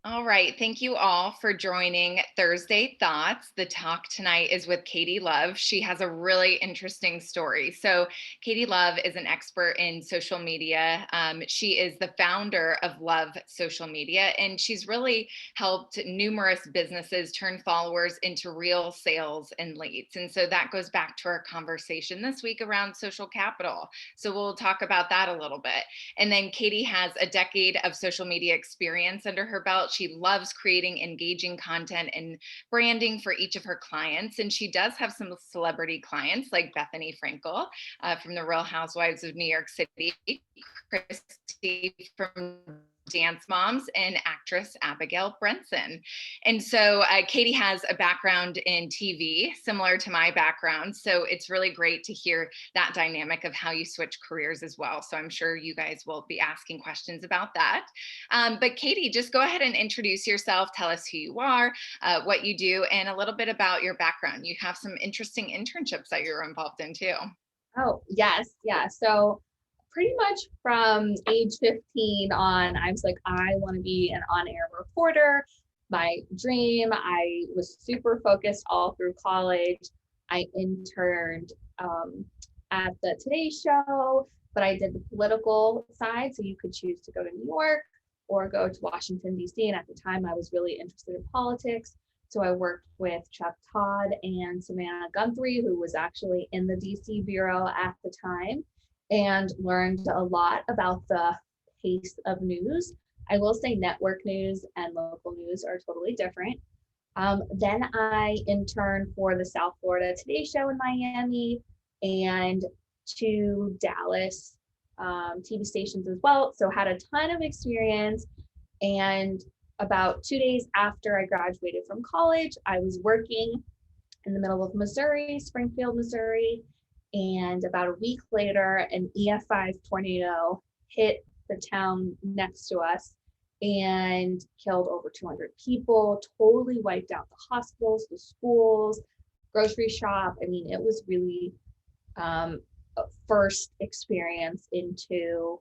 All right. Thank you all for joining Thursday Thoughts. The talk tonight is with Katie Love. She has a really interesting story. So, Katie Love is an expert in social media. She is the founder of Love Social Media, and she's really helped numerous businesses turn followers into real sales and leads. And so that goes back to our conversation this week around social capital. So, we'll talk about that a little bit. And then Katie has a decade of social media experience under her belt. She loves creating engaging content and branding for each of her clients. And she does have some celebrity clients like Bethany Frankel from the Real Housewives of New York City, Christy from Dance Moms, and actress Abigail Brenson. And so Katie has a background in TV, similar to my background. So it's really great to hear that dynamic of how you switch careers as well. So I'm sure you guys will be asking questions about that. But Katie, just go ahead and introduce yourself. Tell us who you are, what you do, and a little bit about your background. You have some interesting internships that you're involved in too. Oh, yes. Yeah. So pretty much from age 15 on, I was like, I want to be an on-air reporter. My dream, I was super focused all through college. I interned at the Today Show, but I did the political side. So you could choose to go to New York or go to Washington, D.C. And at the time, I was really interested in politics. So I worked with Chuck Todd and Savannah Guthrie, who was actually in the DC bureau at the time, and learned a lot about the pace of news. I will say network news and local news are totally different. Then I interned for the South Florida Today Show in Miami and two Dallas TV stations as well. So had a ton of experience. And about 2 days after I graduated from college, I was working in the middle of Missouri, Springfield, Missouri. And about a week later, an EF5 tornado hit the town next to us and killed over 200 people, totally wiped out the hospitals, the schools, grocery shop. I mean, it was really a first experience into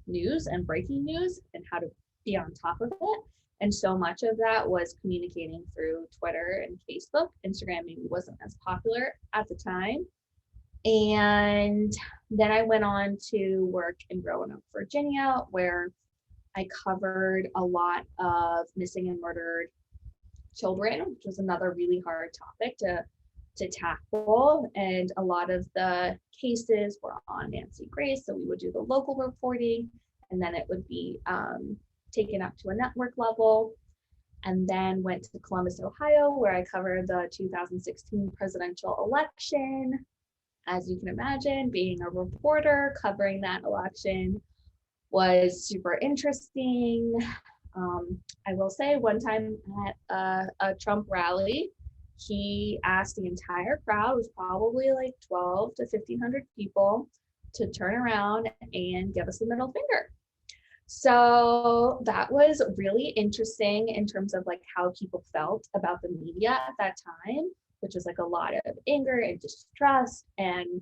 news and breaking news and how to be on top of it. And so much of that was communicating through Twitter and Facebook. Instagram maybe wasn't as popular at the time. And then I went on to work in Roanoke, Virginia, where I covered a lot of missing and murdered children, which was another really hard topic to tackle. And a lot of the cases were on Nancy Grace. So we would do the local reporting and then it would be taken up to a network level. And then went to Columbus, Ohio, where I covered the 2016 presidential election. As you can imagine, being a reporter covering that election was super interesting. I will say one time at a Trump rally, he asked the entire crowd, was probably like 12 to 1500 people, to turn around and give us the middle finger. So that was really interesting in terms of like how people felt about the media at that time, which was like a lot of anger and distrust, and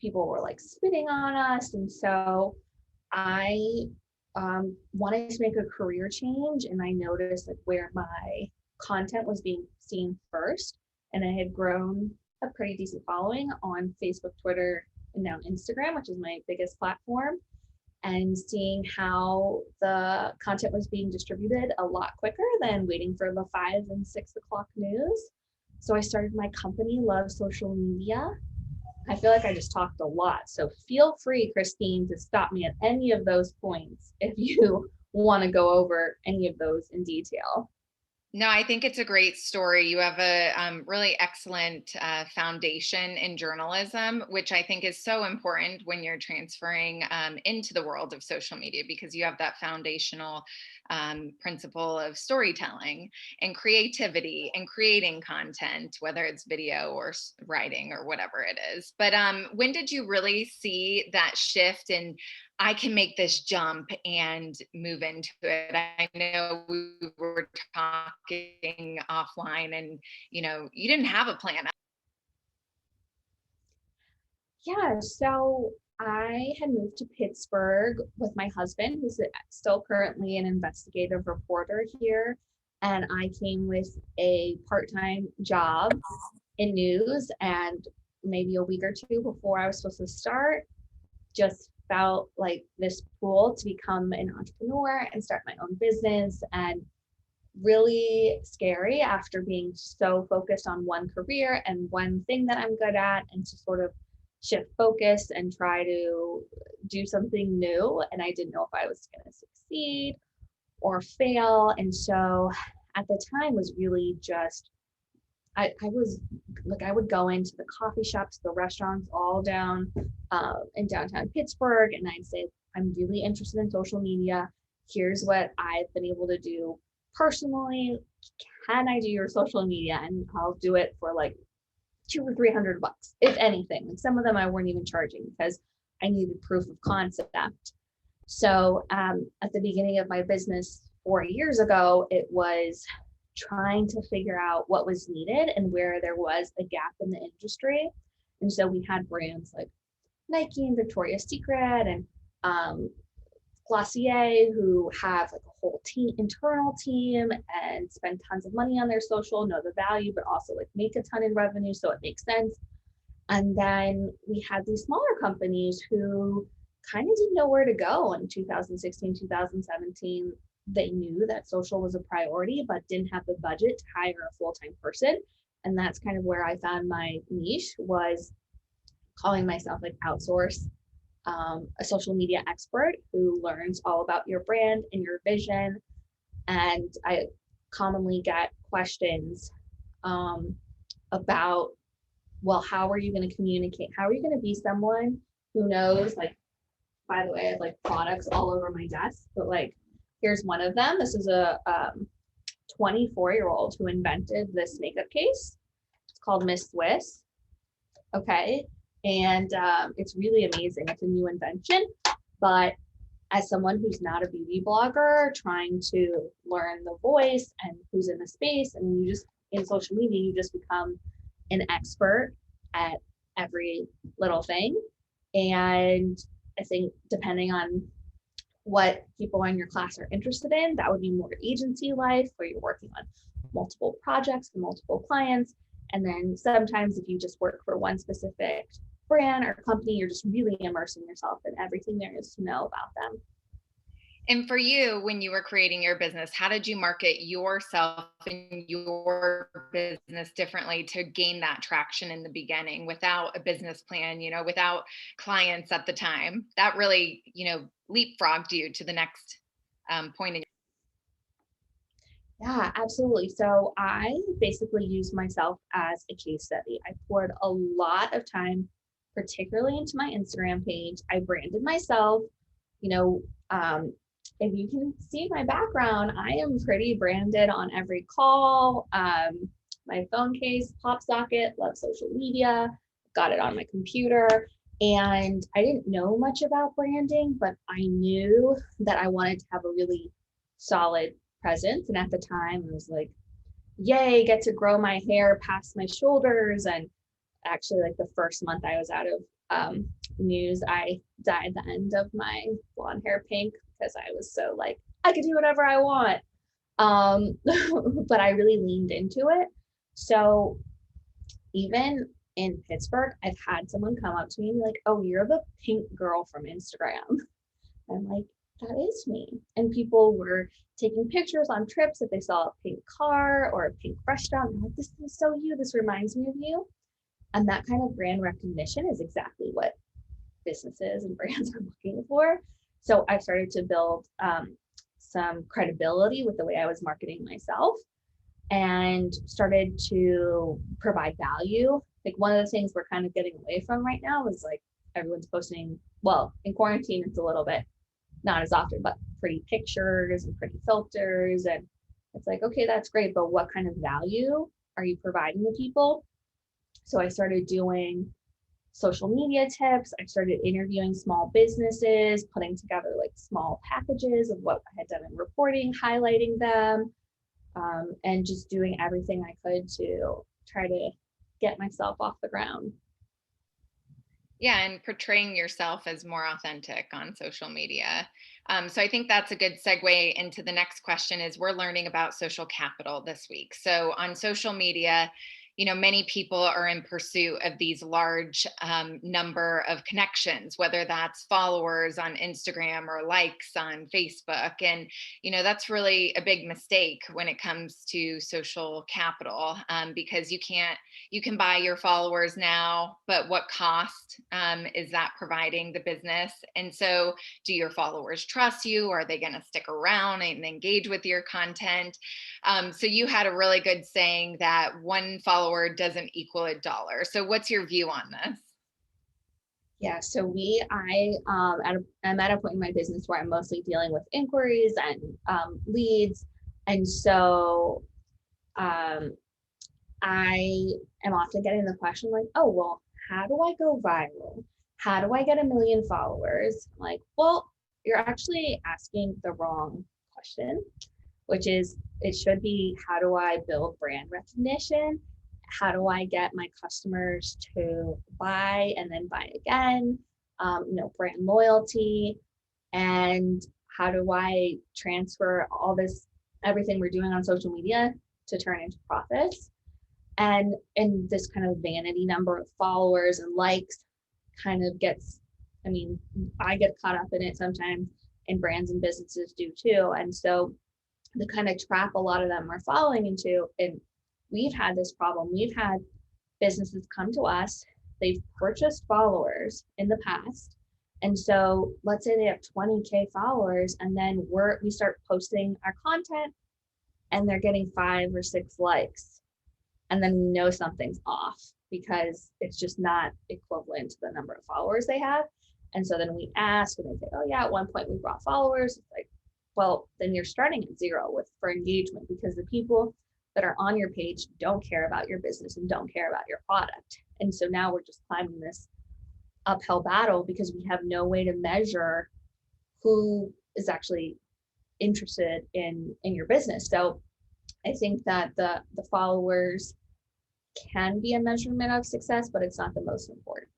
people were like spitting on us. And so I wanted to make a career change, and I noticed like where my content was being seen first. And I had grown a pretty decent following on Facebook, Twitter, and now Instagram, which is my biggest platform, and seeing how the content was being distributed a lot quicker than waiting for the 5 and 6 o'clock news. So I started my company, Love Social Media. I feel like I just talked a lot. So feel free, Christine, to stop me at any of those points if you want to go over any of those in detail. No, I think it's a great story. You have a really excellent foundation in journalism, which I think is so important when you're transferring into the world of social media, because you have that foundational principle of storytelling and creativity and creating content, whether it's video or writing or whatever it is. But when did you really see that shift in I can make this jump and move into it? I know we were talking offline and you didn't have a plan. Yeah, so I had moved to Pittsburgh with my husband, who's still currently an investigative reporter here. And I came with a part-time job in news, and maybe a week or two before I was supposed to start, just felt like this pull to become an entrepreneur and start my own business, and really scary after being so focused on one career and one thing that I'm good at, and to sort of shift focus and try to do something new. And I didn't know if I was going to succeed or fail. And so at the time was really just, I was like, I would go into the coffee shops, the restaurants all down in downtown Pittsburgh, and I'd say, I'm really interested in social media. Here's what I've been able to do personally. Can I do your social media? And I'll do it for like $200 or $300, if anything. And some of them I weren't even charging because I needed proof of concept. So at the beginning of my business 4 years ago, it was trying to figure out what was needed and where there was a gap in the industry. And so we had brands like Nike and Victoria's Secret and Glossier, who have like a whole team, internal team, and spend tons of money on their social, know the value, but also like make a ton in revenue. So it makes sense. And then we had these smaller companies who kind of didn't know where to go in 2016, 2017. They knew that social was a priority, but didn't have the budget to hire a full-time person. And that's kind of where I found my niche, was calling myself like outsource a social media expert who learns all about your brand and your vision. And I commonly get questions about, well, how are you going to communicate? How are you going to be someone who knows, like, by the way, I have like products all over my desk, but like, here's one of them. This is a 24-year-old who invented this makeup case. It's called Miss Swiss. Okay. And it's really amazing. It's a new invention, but as someone who's not a beauty blogger, trying to learn the voice and who's in the space, and you just, in social media, you just become an expert at every little thing. And I think depending on what people in your class are interested in, that would be more agency life, where you're working on multiple projects and multiple clients. And then sometimes if you just work for one specific brand or company, you're just really immersing yourself in everything there is to know about them. And for you, when you were creating your business, how did you market yourself and your business differently to gain that traction in the beginning without a business plan, without clients at the time? That really, leapfrogged you to the next point in Yeah, absolutely. So I basically used myself as a case study. I poured a lot of time, particularly into my Instagram page. I branded myself. You know, if you can see my background, I am pretty branded on every call. My phone case, pop socket, love social media, got it on my computer. And I didn't know much about branding, but I knew that I wanted to have a really solid presence. And at the time, I was like, yay, get to grow my hair past my shoulders. And actually, like the first month I was out of news, I dyed the end of my blonde hair pink because I was so like, I could do whatever I want. But I really leaned into it. So even in Pittsburgh, I've had someone come up to me and be like, oh, you're the pink girl from Instagram. I'm like, that is me. And people were taking pictures on trips if they saw a pink car or a pink restaurant. I'm like, this is so you. This reminds me of you. And that kind of brand recognition is exactly what businesses and brands are looking for. So I started to build some credibility with the way I was marketing myself, and started to provide value. Like one of the things we're kind of getting away from right now is like everyone's posting, well, in quarantine, it's a little bit not as often, but pretty pictures and pretty filters. And it's like, okay, that's great, but what kind of value are you providing to people? So I started doing social media tips. I started interviewing small businesses, putting together like small packages of what I had done in reporting, highlighting them, and just doing everything I could to try to get myself off the ground. Yeah, and portraying yourself as more authentic on social media. So I think that's a good segue into the next question is we're learning about social capital this week. So on social media, many people are in pursuit of these large number of connections, whether that's followers on Instagram or likes on Facebook. And, that's really a big mistake when it comes to social capital, because you can buy your followers now, but what cost is that providing the business? And so, do your followers trust you? Are they going to stick around and engage with your content? So, you had a really good saying that one follower doesn't equal a dollar. So, what's your view on this? Yeah, so I'm at a point in my business where I'm mostly dealing with inquiries and leads, and so um, I am often getting the question like, oh, well, how do I go viral? How do I get 1 million followers? I'm like, well, you're actually asking the wrong question, which is it should be how do I build brand recognition? How do I get my customers to buy and then buy again? Brand loyalty, and how do I transfer all this, everything we're doing on social media to turn into profits? And this kind of vanity number of followers and likes kind of gets, I mean, I get caught up in it sometimes, and brands and businesses do too. And so the kind of trap a lot of them are falling into, and we've had this problem. We've had businesses come to us, they've purchased followers in the past. And so let's say they have 20K followers, and then we start posting our content and they're getting 5 or 6 likes. And then we know something's off because it's just not equivalent to the number of followers they have. And so then we ask and they say, oh yeah, at one point we brought followers. It's like, well, then you're starting at zero for engagement, because the people that are on your page don't care about your business and don't care about your product. And so now we're just climbing this uphill battle because we have no way to measure who is actually interested in your business. So I think that the followers can be a measurement of success, but it's not the most important.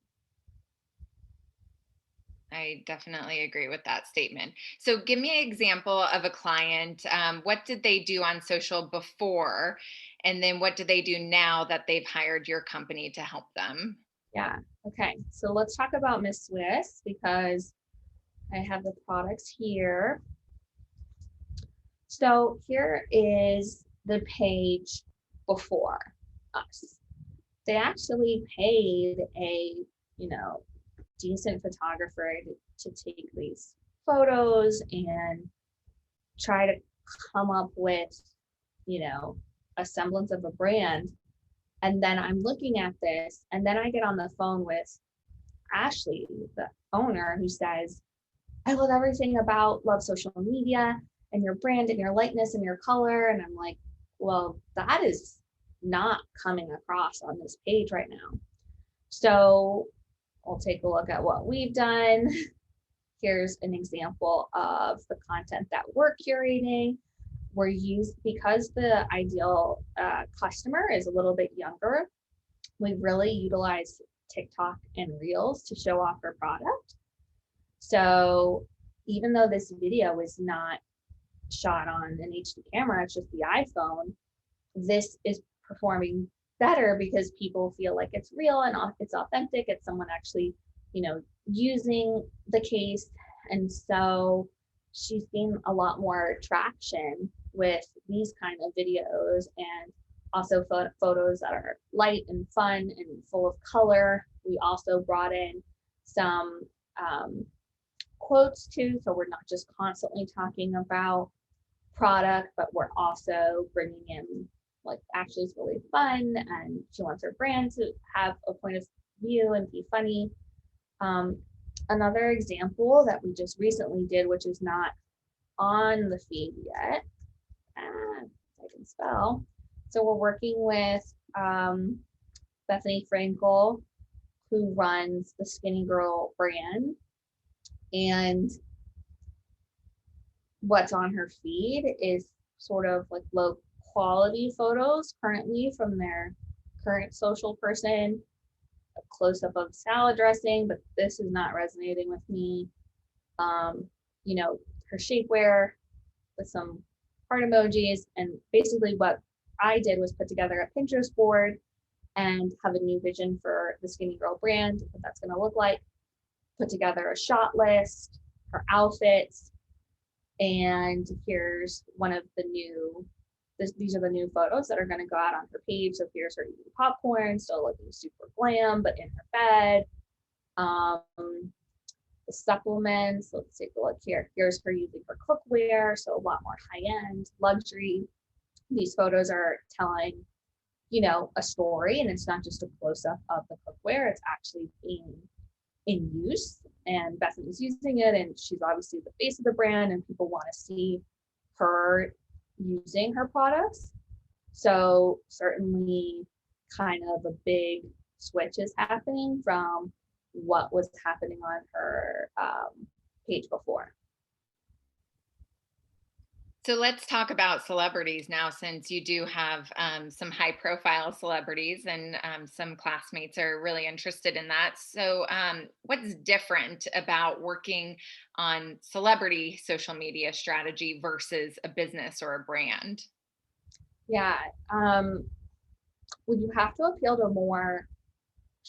I definitely agree with that statement. So, give me an example of a client. What did they do on social before? And then what do they do now that they've hired your company to help them? Yeah. Okay. So let's talk about Miss Swiss because I have the products here. So here is the page before us. They actually paid a, you know, decent photographer to take these photos and try to come up with, a semblance of a brand. And then I'm looking at this, and then I get on the phone with Ashley, the owner, who says, I love everything about Love Social Media and your brand and your lightness and your color. And I'm like, well, that is not coming across on this page right now. So I'll take a look at what we've done. Here's an example of the content that we're curating. We're used because the ideal customer is a little bit younger. We really utilize TikTok and Reels to show off our product. So even though this video is not shot on an HD camera, it's just the iPhone, this is performing better because people feel like it's real and it's authentic. It's someone actually, using the case. And so she's gained a lot more traction with these kind of videos, and also photos that are light and fun and full of color. We also brought in some quotes too, so we're not just constantly talking about product, but we're also bringing in, like, actually it's really fun and she wants her brand to have a point of view and be funny. Another example that we just recently did, which is not on the feed yet, I can spell. So we're working with Bethany Frankel, who runs the Skinny Girl brand, and what's on her feed is sort of like low quality photos currently from their current social person, a close-up of salad dressing, but this is not resonating with me. You know, her shapewear with some heart emojis. And basically what I did was put together a Pinterest board and have a new vision for the Skinny Girl brand, what that's going to look like, put together a shot list, her outfits, and here's one of the new, these are the new photos that are going to go out on her page. So here's her eating popcorn, still looking super glam, but in her bed. The supplements, let's take a look here. Here's her using her cookware, so a lot more high-end luxury. These photos are telling, you know, a story, and it's not just a close-up of the cookware, it's actually being in use, and Bethany's using it, and she's obviously the face of the brand, and people want to see her using her products. So certainly kind of a big switch is happening from what was happening on her page before. So let's talk about celebrities now, since you do have some high profile celebrities, and some classmates are really interested in that. So what's different about working on celebrity social media strategy versus a business or a brand? Yeah, well, you have to appeal to more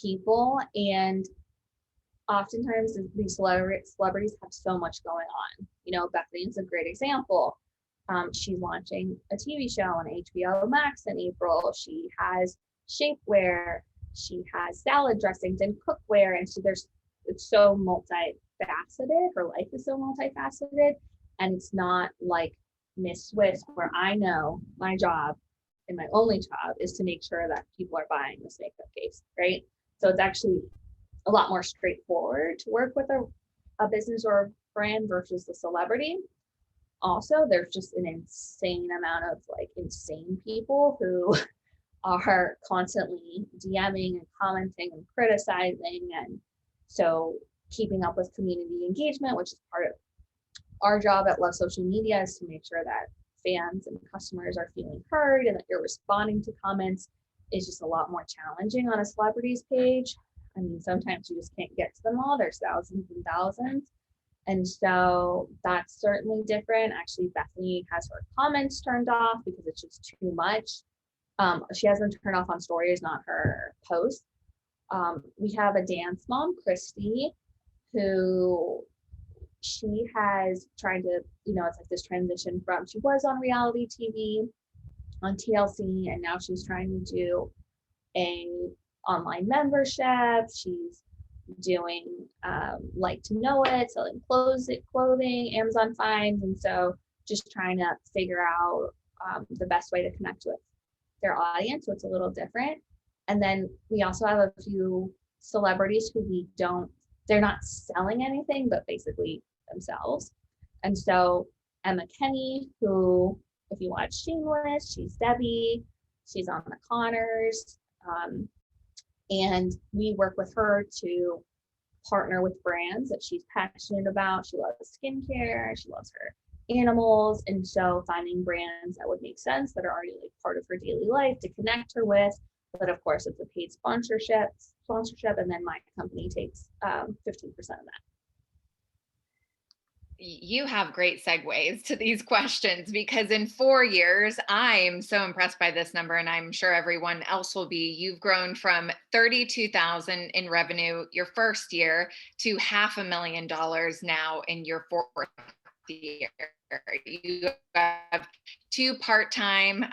people, and oftentimes these celebrities have so much going on. You know, Bethany's a great example. She's launching a TV show on HBO Max in April. She has shapewear. She has salad dressings and cookware. And so it's so multifaceted. Her life is so multifaceted. And it's not like Miss Swiss, where I know my job and my only job is to make sure that people are buying this makeup case, right? So it's actually a lot more straightforward to work with a business or a brand versus the celebrity. Also, there's just an insane amount of like insane people who are constantly DMing and commenting and criticizing. And so keeping up with community engagement, which is part of our job at Love Social Media, is to make sure that fans and customers are feeling heard and that you're responding to comments, is just a lot more challenging on a celebrity's page. I mean, sometimes you just can't get to them all. There's thousands and thousands. And so that's certainly different. Actually, Bethany has her comments turned off because it's just too much. She has them turned off on stories, not her posts. We have a dance mom, Christy, who she has tried to, you know, it's like this transition from, she was on reality TV on TLC, and now she's trying to do a online membership. She's doing like to know it, selling clothing, Amazon finds, and so just trying to figure out the best way to connect with their audience, so it's a little different. And then we also have a few celebrities who they're not selling anything, but basically themselves. And so Emma Kenny, who, if you watch Shameless, she's Debbie, she's on the Connors. And we work with her to partner with brands that she's passionate about. She loves skincare, she loves her animals. And so finding brands that would make sense, that are already like part of her daily life, to connect her with. But of course, it's a paid sponsorship, and then my company takes 15% of that. You have great segues to these questions, because in 4 years, I'm so impressed by this number, and I'm sure everyone else will be. You've grown from 32,000 in revenue your first year to $500,000 now in your fourth year. You have 2 part-time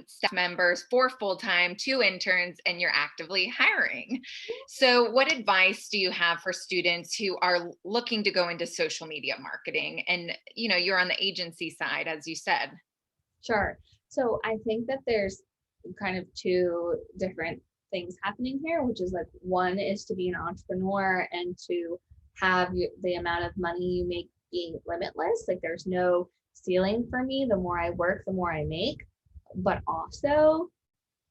staff members, 4 full-time, 2 interns, and you're actively hiring. So what advice do you have for students who are looking to go into social media marketing? And, you know, you're on the agency side, as you said. Sure. So I think that there's kind of 2 different things happening here, which is like, one is to be an entrepreneur and to have the amount of money you make being limitless. Like, there's no ceiling for me. The more I work, the more I make. But also,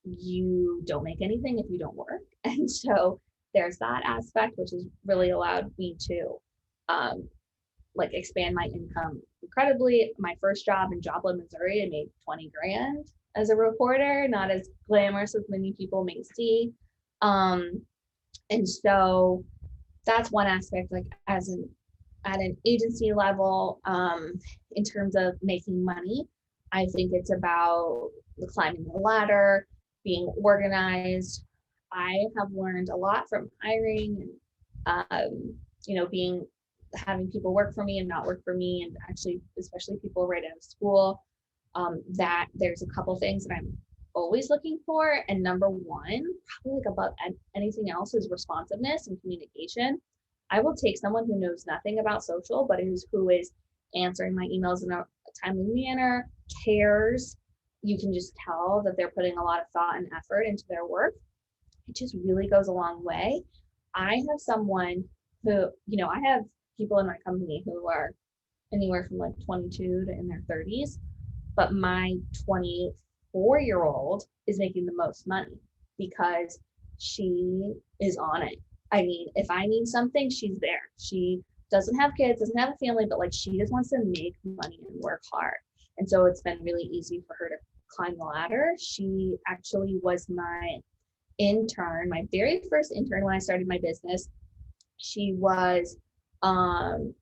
you don't make anything if you don't work. And so there's that aspect, which has really allowed me to like expand my income incredibly. My first job in Joplin, Missouri, I made 20 grand as a reporter, not as glamorous as many people may see. And so that's one aspect, like as an at an agency level, in terms of making money. I think it's about the climbing the ladder, being organized. I have learned a lot from hiring and being having people work for me and not work for me, and actually especially people right out of school. That there's a couple things that I'm always looking for, and number one, probably like above anything else, is responsiveness and communication. I will take someone who knows nothing about social, but who is answering my emails in a timely manner, cares. You can just tell that they're putting a lot of thought and effort into their work. It just really goes a long way. I have someone who, I have people in my company who are anywhere from like 22 to in their 30s, but my 24-year-old is making the most money because she is on it. I mean, if I need something, she's there. She doesn't have kids, doesn't have a family, but like she just wants to make money and work hard. And so it's been really easy for her to climb the ladder. She actually was my intern, my very first intern when I started my business. She was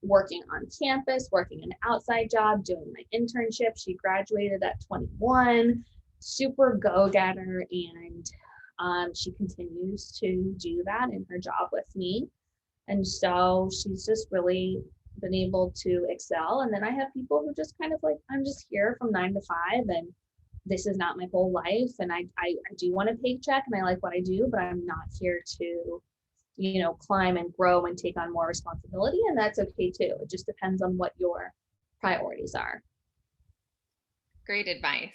working on campus, working an outside job, doing my internship. She graduated at 21, super go-getter, and she continues to do that in her job with me. And so she's just really been able to excel. And then I have people who just kind of like, I'm just here from 9 to 5, and this is not my whole life. And I do want a paycheck and I like what I do, but I'm not here to climb and grow and take on more responsibility. And that's okay too. It just depends on what your priorities are. Great advice.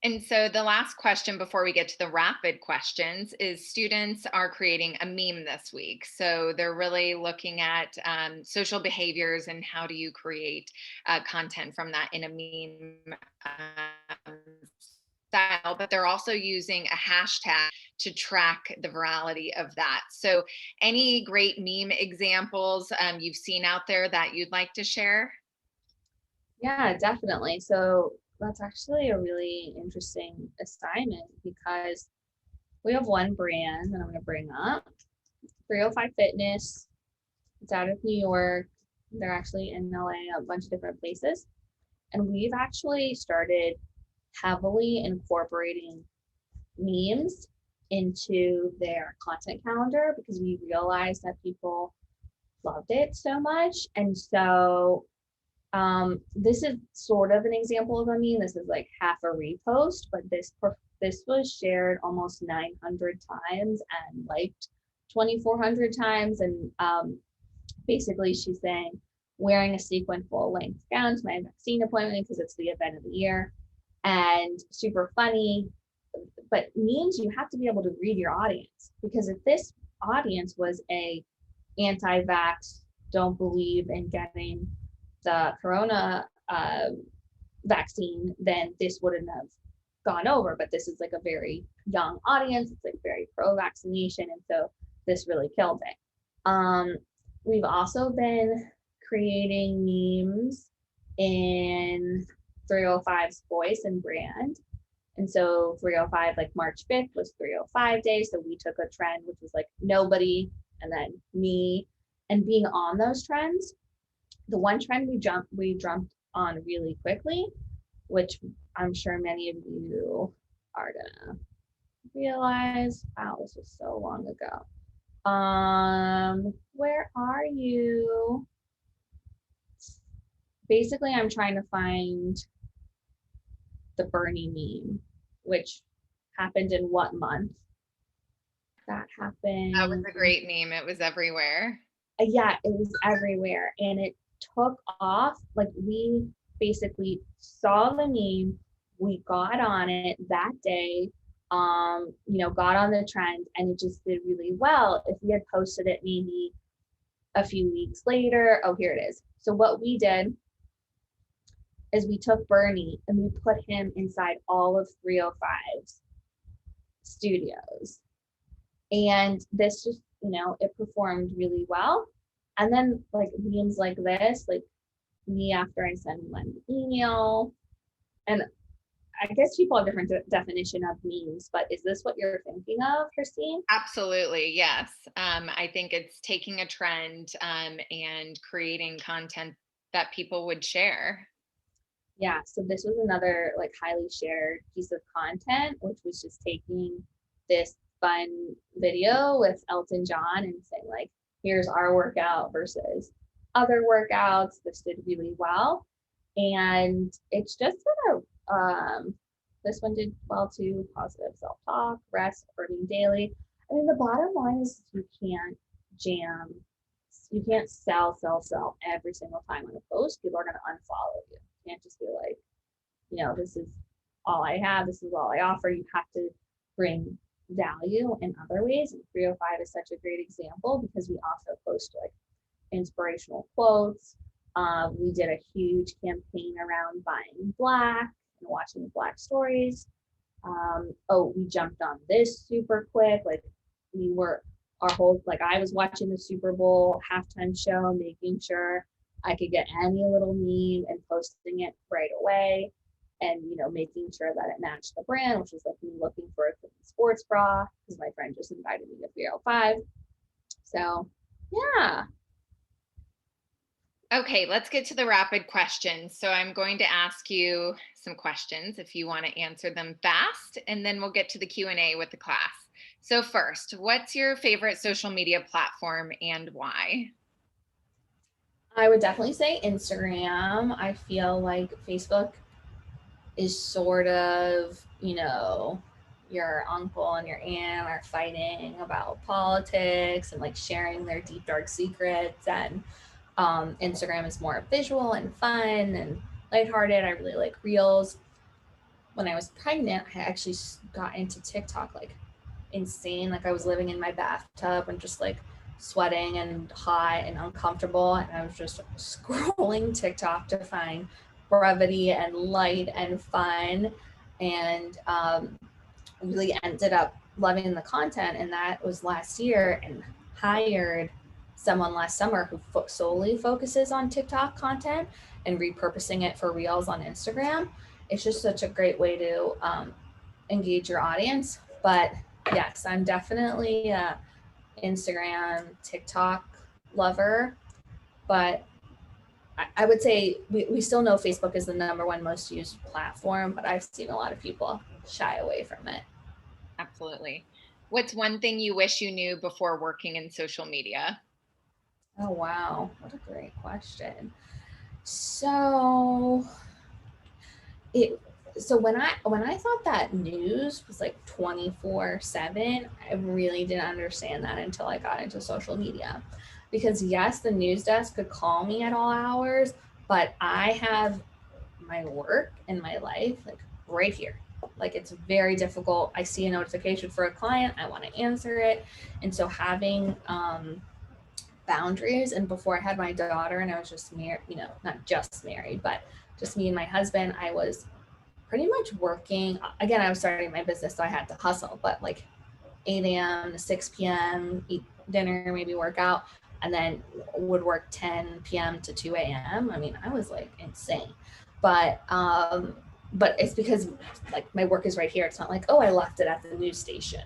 And so the last question before we get to the rapid questions is students are creating a meme this week. So they're really looking at social behaviors and how do you create content from that in a meme style, but they're also using a hashtag to track the virality of that. So any great meme examples you've seen out there that you'd like to share? Yeah, definitely. So that's actually a really interesting assignment because we have one brand that I'm going to bring up, 305 Fitness. It's out of New York. They're actually in LA, a bunch of different places. And we've actually started heavily incorporating memes into their content calendar because we realized that people loved it so much. And so this is sort of an example of a meme. This is like half a repost, but this was shared almost 900 times and liked 2,400 times. And basically she's saying, wearing a sequin full length gown to my vaccine appointment because it's the event of the year, and super funny. But memes, you have to be able to read your audience, because if this audience was a anti-vax, don't believe in getting the corona vaccine, then this wouldn't have gone over. But this is like a very young audience. It's like very pro-vaccination, and so this really killed it. We've also been creating memes in 305's voice and brand. And so 305, like March 5th was 305 Day. So we took a trend, which was like nobody and then me, and being on those trends. The one trend we jumped on really quickly, which I'm sure many of you are gonna realize, wow, this was so long ago. Where are you? Basically, I'm trying to find the Bernie meme, which happened in what month? That happened. That was a great meme. It was everywhere. Yeah, it was everywhere, and it took off. Like, we basically saw the meme, we got on it that day, got on the trend, and it just did really well. If we had posted it maybe a few weeks later, oh, here it is. So what we did is we took Bernie and we put him inside all of 305's studios. And this just, it performed really well. And then like memes like this, like me after I send one email, and I guess people have different definition of memes, but is this what you're thinking of, Christine? Absolutely, yes. I think it's taking a trend and creating content that people would share. Yeah, so this was another like highly shared piece of content, which was just taking this fun video with Elton John and saying like, here's our workout versus other workouts. This did really well. And it's just sort of this one did well too, positive self-talk, rest, affirming daily. I mean, the bottom line is you can't jam, you can't sell every single time on a post. People are gonna unfollow you. You can't just be like, this is all I have, this is all I offer. You have to bring value in other ways. And 305 is such a great example because we also post like inspirational quotes. We did a huge campaign around buying black and watching black stories. We jumped on this super quick. Like we were our whole like I was watching the Super Bowl halftime show, making sure I could get any little meme and posting it right away. And making sure that it matched the brand, which was like me looking for a sports bra because my friend just invited me to 305. So yeah. Okay, let's get to the rapid questions. So I'm going to ask you some questions if you want to answer them fast, and then we'll get to the Q&A with the class. So first, what's your favorite social media platform and why? I would definitely say Instagram. I feel like Facebook is sort of, your uncle and your aunt are fighting about politics and like sharing their deep dark secrets, and Instagram is more visual and fun and lighthearted. I really like reels. When I was pregnant, I actually got into TikTok like insane. Like I was living in my bathtub and just like sweating and hot and uncomfortable. And I was just scrolling TikTok to find brevity and light and fun. And really ended up loving the content. And that was last year, and hired someone last summer who solely focuses on TikTok content and repurposing it for reels on Instagram. It's just such a great way to engage your audience. But yes, I'm definitely a Instagram, TikTok lover, but I would say we still know Facebook is the number one most used platform, but I've seen a lot of people shy away from it. Absolutely. What's one thing you wish you knew before working in social media? Oh, wow. What a great question. So it when I thought that news was like 24/7, I really didn't understand that until I got into social media. Because yes, the news desk could call me at all hours, but I have my work and my life like right here. Like it's very difficult. I see a notification for a client, I want to answer it. And so having boundaries, and before I had my daughter and I was just married, not just married, but just me and my husband, I was pretty much working. Again, I was starting my business, so I had to hustle, but like 8 a.m. to 6 p.m., eat dinner, maybe work out, and then would work 10 p.m. to 2 a.m. I mean, I was like insane. But it's because like my work is right here. It's not like, oh, I left it at the news station.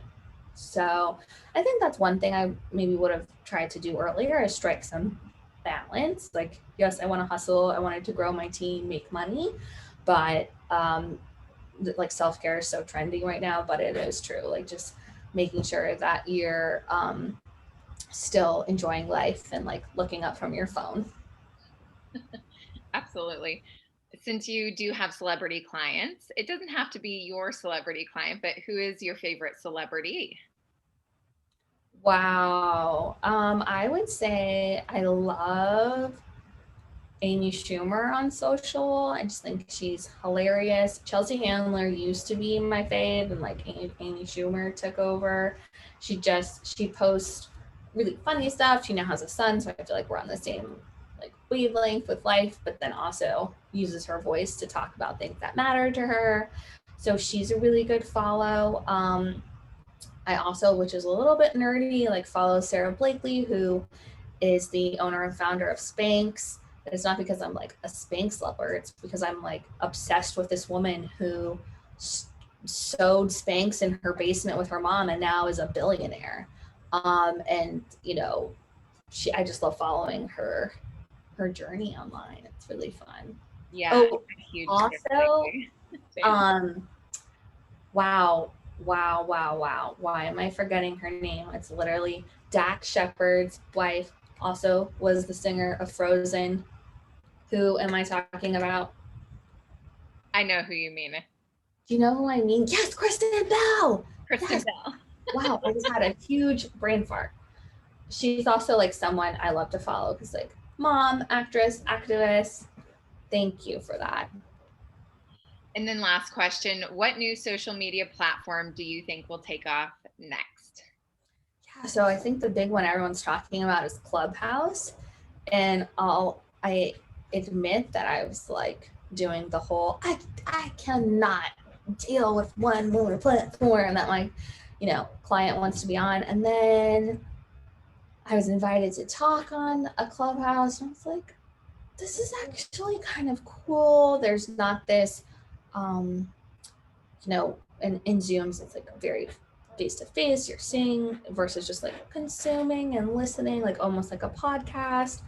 So I think that's one thing I maybe would have tried to do earlier, is strike some balance. Like, yes, I want to hustle. I wanted to grow my team, make money, but like self-care is so trendy right now, but it is true. Like just making sure that you're still enjoying life and like looking up from your phone. Absolutely. Since you do have celebrity clients, it doesn't have to be your celebrity client, but who is your favorite celebrity? Wow. I would say I love Amy Schumer on social. I just think she's hilarious. Chelsea Handler used to be my fave, and like Amy Schumer took over. She posts really funny stuff. She now has a son, so I feel like we're on the same like wavelength with life, but then also uses her voice to talk about things that matter to her. So she's a really good follow. I also, which is a little bit nerdy, like follow Sarah Blakely, who is the owner and founder of Spanx. And it's not because I'm like a Spanx lover, it's because I'm like obsessed with this woman who sewed Spanx in her basement with her mom and now is a billionaire. And you know, I just love following her journey online. It's really fun. Yeah, Oh, huge also, fan. um, wow, wow. Why am I forgetting her name? It's literally Dax Shepard's wife, also was the singer of Frozen. Who am I talking about? I know who you mean. Do you know who I mean? Yes, Kristen Bell. Kristen Yes. Bell. Wow, I just had a huge brain fart. She's also like someone I love to follow because like mom, actress, activist. Thank you for that. And then last question, what new social media platform do you think will take off next? Yeah, so I think the big one everyone's talking about is Clubhouse. And I admit that I was like doing the whole I cannot deal with one more platform that my, you know, client wants to be on. And then I was invited to talk on a Clubhouse and I was like, this is actually kind of cool. There's not this you know, in Zooms, it's like very face to face, you're seeing versus just like consuming and listening, like almost like a podcast.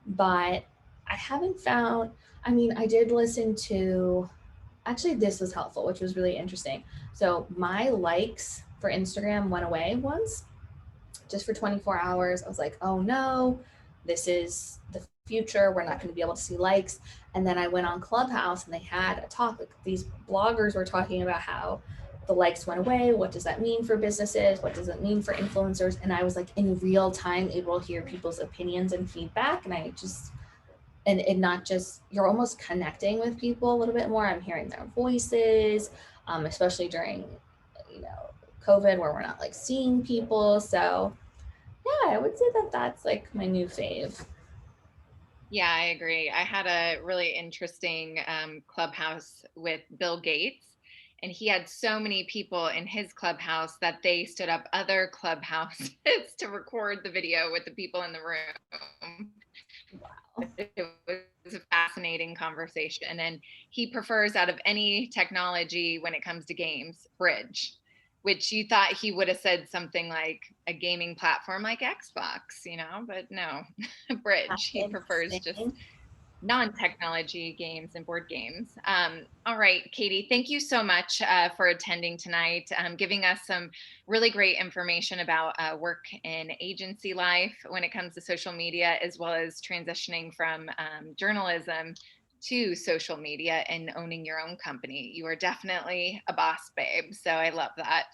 But I haven't found, I mean, I did listen to, actually, this was helpful, which was really interesting. So my likes for Instagram went away once just for 24 hours. I was like, oh no, this is the future. We're not going to be able to see likes. And then I went on Clubhouse and they had a topic. These bloggers were talking about how the likes went away. What does that mean for businesses? What does it mean for influencers? And I was like in real time able to hear people's opinions and feedback. And I just, and not just, you're almost connecting with people a little bit more. I'm hearing their voices, especially during, you know, COVID where we're not like seeing people. So yeah, I would say that that's like my new fave. Yeah, I agree. I had a really interesting clubhouse with Bill Gates, and he had so many people in his clubhouse that they stood up other clubhouses to record the video with the people in the room. Wow. It was a fascinating conversation. And he prefers, out of any technology when it comes to games, Bridge, which you thought he would have said something like a gaming platform like Xbox, you know, but no, That's Bridge. He prefers just interesting. non-technology games and board games. All right, Katie, thank you so much for attending tonight, giving us some really great information about work in agency life when it comes to social media, as well as transitioning from journalism to social media and owning your own company. You are definitely a boss babe, so I love that.